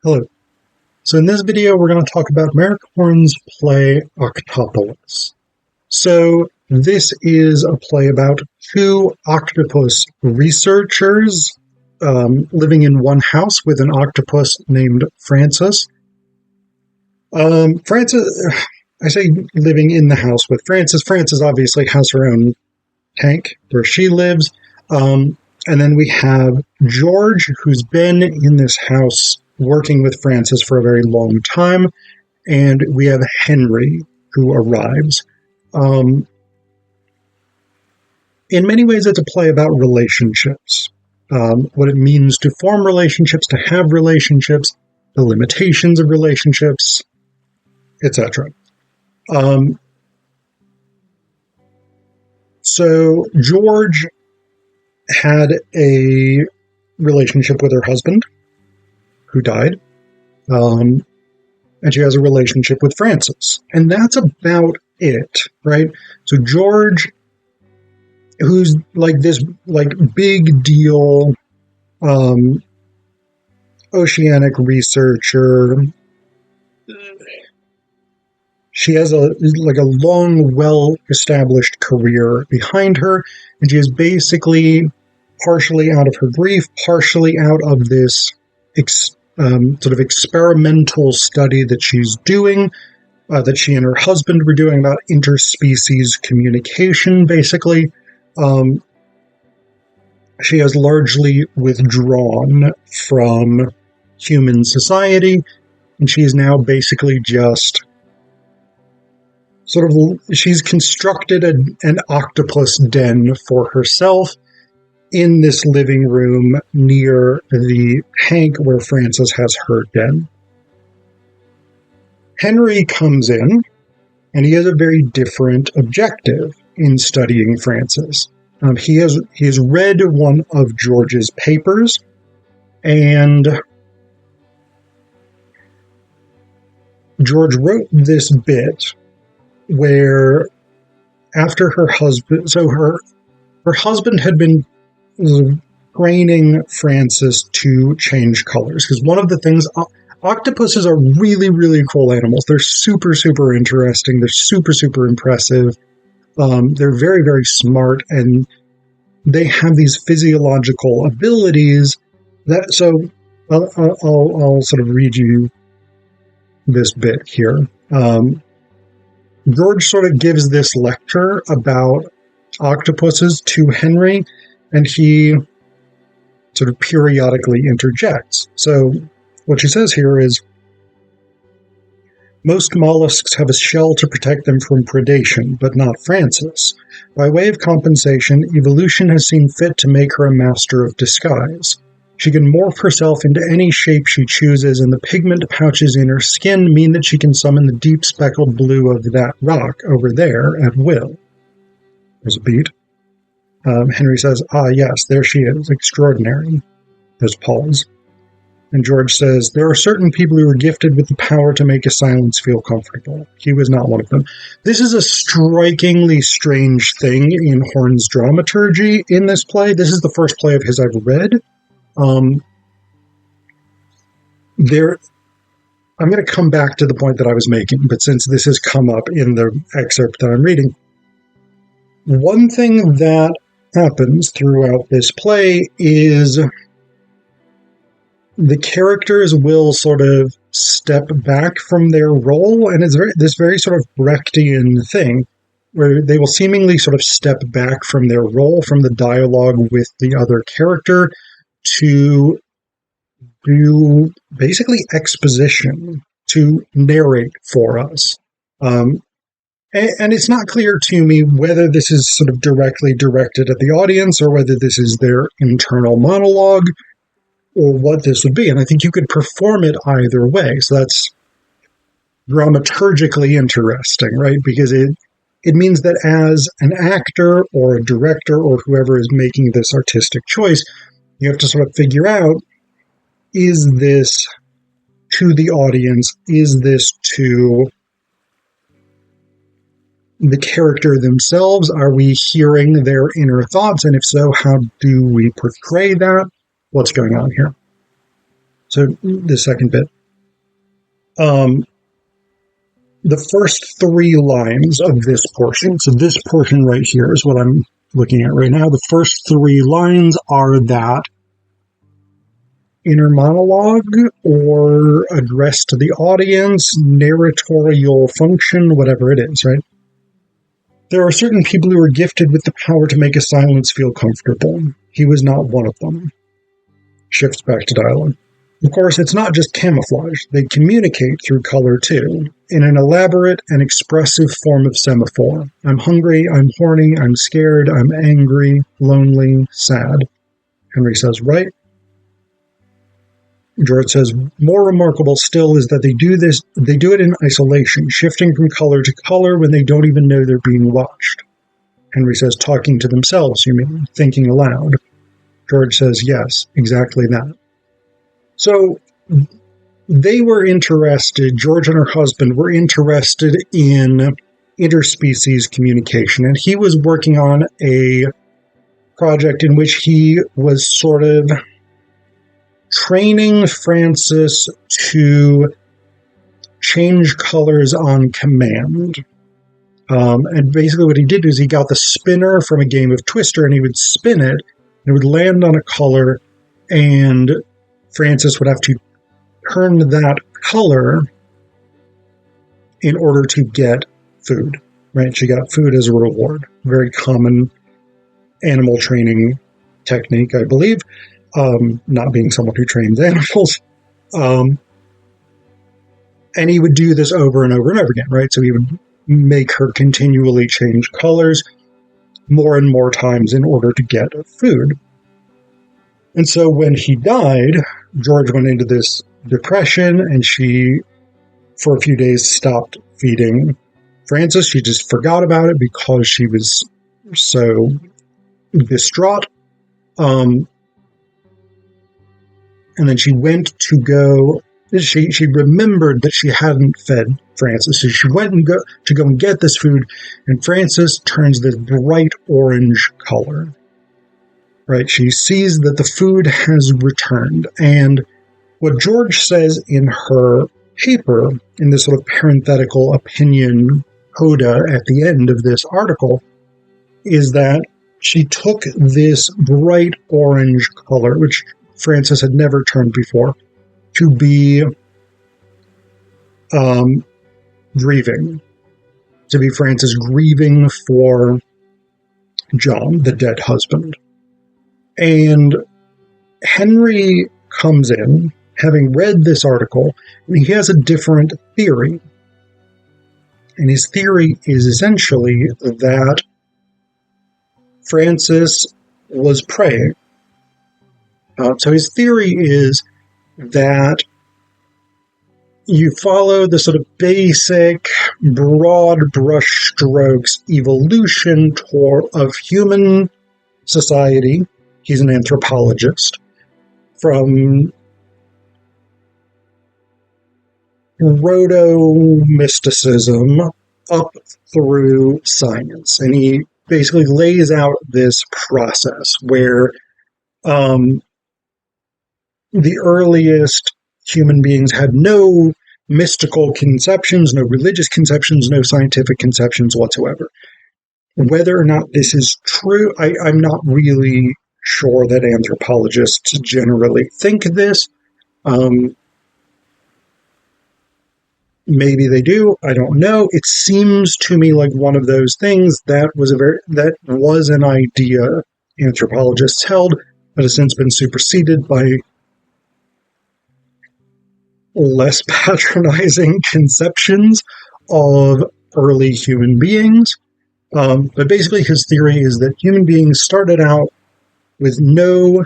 Hello. So in this video, we're going to talk about Marek Horn's play Octopolis. So this is a play about two octopus researchers living in one house with an octopus named Francis. Francis, I say living in the house with Francis. Francis obviously has her own tank where she lives. And then we have George, who's been in this house working with Francis for a very long time, and we have Henry, who arrives. In many ways, it's a play about relationships, what it means to form relationships, to have relationships, the limitations of relationships, etc. So George had a relationship with her husband, who died, and she has a relationship with Francis. And that's about it, right? So George, who's like this big deal oceanic researcher, she has a long, well-established career behind her, and she is basically partially out of her grief, partially out of this sort of experimental study that she's doing, that she and her husband were doing about interspecies communication, basically. She has largely withdrawn from human society, and she is now basically just she's constructed an octopus den for herself in this living room near the tank where Francis has her den. Henry comes in, and he has a very different objective in studying Francis. He has read one of George's papers, and George wrote this bit where after her husband, so her husband had been training Francis to change colors, because one of the things, octopuses are really, really cool animals. They're super, super interesting. They're super, super impressive. They're very, very smart, and they have these physiological abilities that, so I'll sort of read you this bit here. George sort of gives this lecture about octopuses to Henry, and he sort of periodically interjects. So what she says here is, most mollusks have a shell to protect them from predation, but not Francis. By way of compensation, evolution has seen fit to make her a master of disguise. She can morph herself into any shape she chooses, and the pigment pouches in her skin mean that she can summon the deep speckled blue of that rock over there at will. There's a beat. Henry says, yes, there she is, extraordinary. There's a pause. And George says, there are certain people who are gifted with the power to make a silence feel comfortable. He was not one of them. This is a strikingly strange thing in Horn's dramaturgy in this play. This is the first play of his I've read. I'm going to come back to the point that I was making, but since this has come up in the excerpt that I'm reading, one thing that happens throughout this play is the characters will sort of step back from their role, and it's this very sort of Brechtian thing, where they will seemingly sort of step back from their role, from the dialogue with the other character, to do basically exposition, to narrate for us. And it's not clear to me whether this is sort of directly directed at the audience or whether this is their internal monologue or what this would be. And I think you could perform it either way. So that's dramaturgically interesting, right? Because it means that as an actor or a director or whoever is making this artistic choice, you have to sort of figure out, is this to the audience? Is this to the character themselves? Are we hearing their inner thoughts? And if so, how do we portray that? What's going on here? So the second bit. The first 3 lines of this portion, so this portion right here is what I'm looking at right now. The first 3 lines are that inner monologue or address to the audience, narratorial function, whatever it is, right? There are certain people who are gifted with the power to make a silence feel comfortable. He was not one of them. Shifts back to dialogue. Of course, it's not just camouflage. They communicate through color, too, in an elaborate and expressive form of semaphore. I'm hungry, I'm horny, I'm scared, I'm angry, lonely, sad. Henry says, right? George says, more remarkable still is that they do it in isolation, shifting from color to color when they don't even know they're being watched. Henry says, talking to themselves, you mean, thinking aloud. George says, yes, exactly that. So they were interested, George and her husband were interested in interspecies communication, and he was working on a project in which he was sort of training Francis to change colors on command. And basically what he did is he got the spinner from a game of Twister, and he would spin it, and it would land on a color, and Francis would have to turn that color in order to get food, right? She got food as a reward. Very common animal training technique, I believe. Not being someone who trains animals. And he would do this over and over and over again, right? So he would make her continually change colors more and more times in order to get food. And so when he died, George went into this depression, and she, for a few days, stopped feeding Francis. She just forgot about it because she was so distraught. And then she went to go, she remembered that she hadn't fed Francis. So she went and go and get this food, and Francis turns this bright orange color. Right, she sees that the food has returned, and what George says in her paper, in this sort of parenthetical opinion coda at the end of this article, is that she took this bright orange color, which Francis had never turned before, to be grieving, to be Francis grieving for John, the dead husband. And Henry comes in, having read this article, and he has a different theory. And his theory is essentially that Francis was praying. So his theory is that you follow the sort of basic, broad brushstrokes evolution of human society. He's an anthropologist, from proto-mysticism up through science. And he basically lays out this process where the earliest human beings had no mystical conceptions, no religious conceptions, no scientific conceptions whatsoever. Whether or not this is true, I'm not really sure that anthropologists generally think this. Maybe they do. I don't know. It seems to me like one of those things that was an idea anthropologists held, but has since been superseded by less patronizing conceptions of early human beings. But basically his theory is that human beings started out with no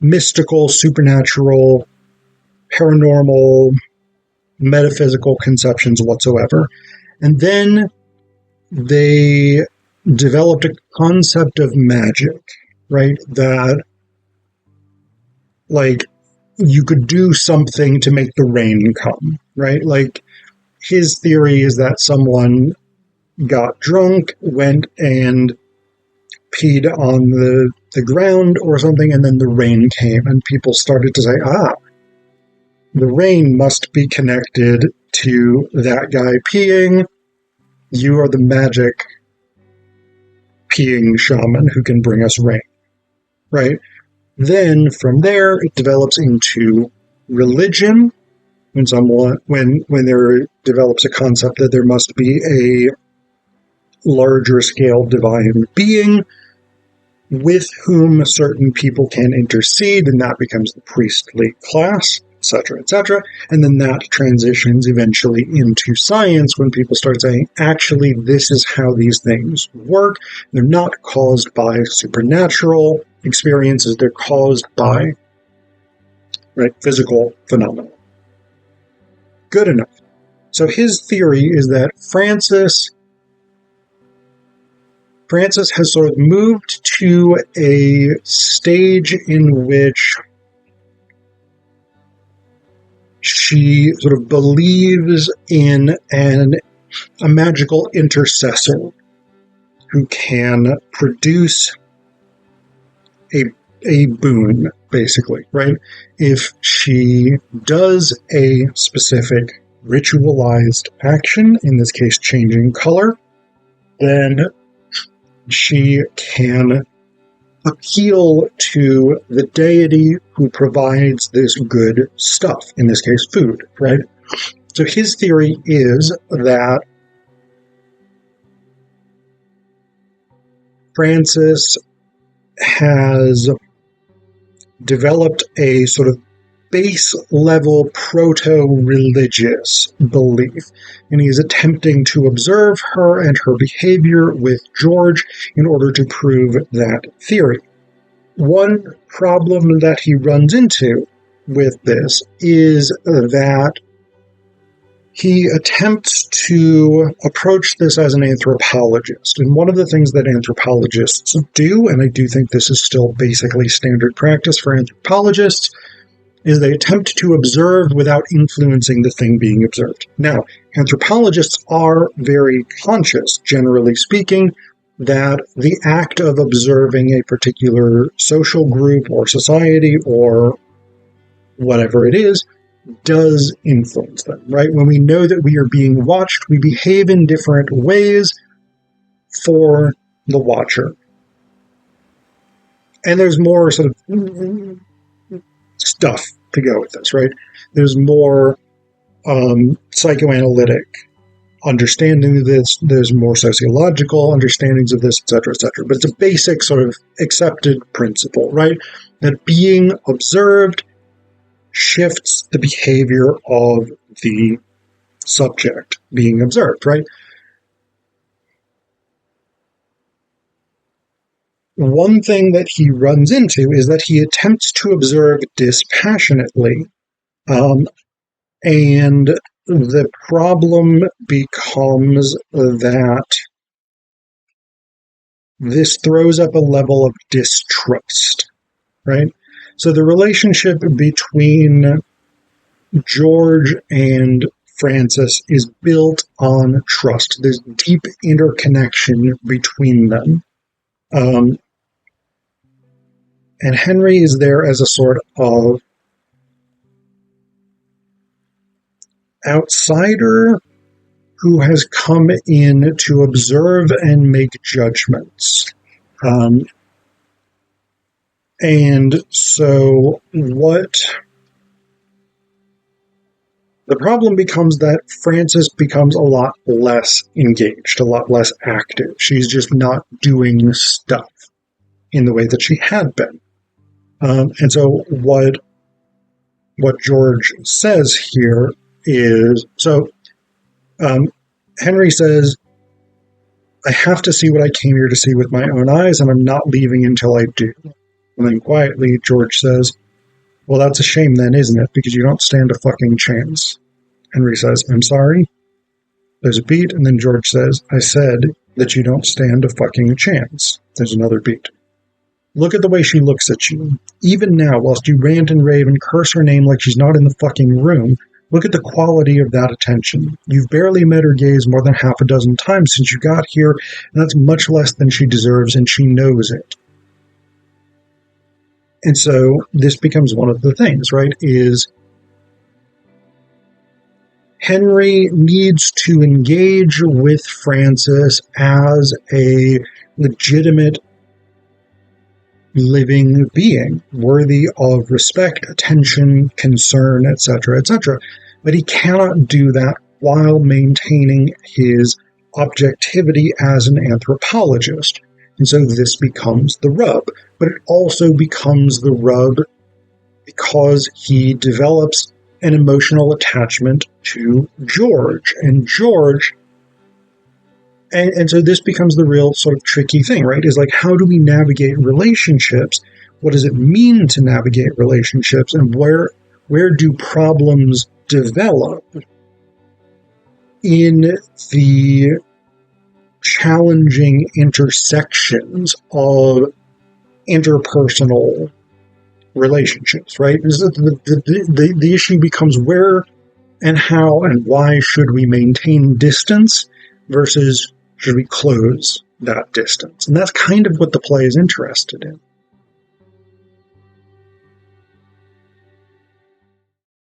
mystical, supernatural, paranormal, metaphysical conceptions whatsoever. And then they developed a concept of magic, right? That, like, you could do something to make the rain come, right? Like, his theory is that someone got drunk, went and peed on the ground or something, and then the rain came, and people started to say, The rain must be connected to that guy peeing. You are the magic peeing shaman who can bring us rain, right? Then from there, it develops into religion. When there develops a concept that there must be a larger scale divine being with whom certain people can intercede, and that becomes the priestly class, etc., etc. And then that transitions eventually into science when people start saying, actually, this is how these things work. They're not caused by supernatural experiences, they're caused by physical phenomena. Good enough. So his theory is that Frances has sort of moved to a stage in which she sort of believes in a magical intercessor who can produce a boon, basically, right? If she does a specific ritualized action, in this case changing color, then she can appeal to the deity who provides this good stuff, in this case food, right? So his theory is that Frances has developed a sort of base level proto-religious belief, and he is attempting to observe her and her behavior with George in order to prove that theory. One problem that he runs into with this is that he attempts to approach this as an anthropologist. And one of the things that anthropologists do, and I do think this is still basically standard practice for anthropologists, is they attempt to observe without influencing the thing being observed. Now, anthropologists are very conscious, generally speaking, that the act of observing a particular social group or society or whatever it is does influence them, right? When we know that we are being watched, we behave in different ways for the watcher. And there's more sort of stuff to go with this, right? There's more psychoanalytic understanding of this, there's more sociological understandings of this, etc., etc. But it's a basic sort of accepted principle, right? That being observed shifts the behavior of the subject being observed, right? One thing that he runs into is that he attempts to observe dispassionately, and the problem becomes that this throws up a level of distrust, right? So the relationship between George and Frances is built on trust. There's deep interconnection between them. And Henry is there as a sort of outsider who has come in to observe and make judgments. And so what the problem becomes that Frances becomes a lot less engaged, a lot less active. She's just not doing stuff in the way that she had been. And so what George says here is, Henry says, I have to see what I came here to see with my own eyes, and I'm not leaving until I do. And then quietly, George says, well, that's a shame then, isn't it? Because you don't stand a fucking chance. Henry says, I'm sorry. There's a beat, and then George says, I said that you don't stand a fucking chance. There's another beat. Look at the way she looks at you. Even now, whilst you rant and rave and curse her name like she's not in the fucking room, look at the quality of that attention. You've barely met her gaze more than half a dozen times since you got here, and that's much less than she deserves, and she knows it. And so this becomes one of the things, right, is Henry needs to engage with Frances as a legitimate living being, worthy of respect, attention, concern, etc., etc. But he cannot do that while maintaining his objectivity as an anthropologist. And so this becomes the rub. But it also becomes the rub because he develops an emotional attachment to George. And George, and so this becomes the real sort of tricky thing, right? Is like, how do we navigate relationships? What does it mean to navigate relationships? And where do problems develop in the challenging intersections of interpersonal relationships, right? The issue becomes where and how and why should we maintain distance versus should we close that distance? And that's kind of what the play is interested in.